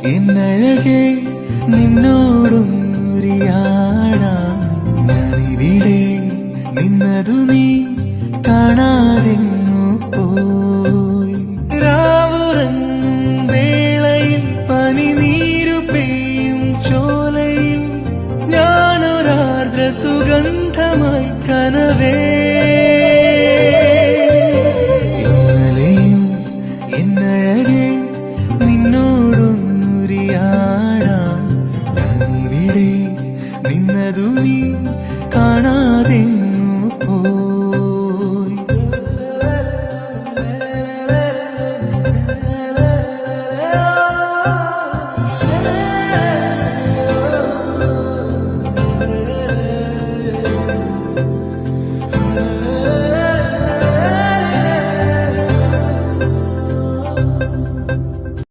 എന്നഴകെ നിന്നോടുരിയാടാം ഞാനിവിടെ നിന്നതു നീ കാണാതെങ്ങു പോയി. രാവുറങ്ങും വേളയിൽ പനിനീരു പെയ്യും ചോലയിൽ ഞാനൊരാർദ്ര സുഗന്ധമായി കനവേ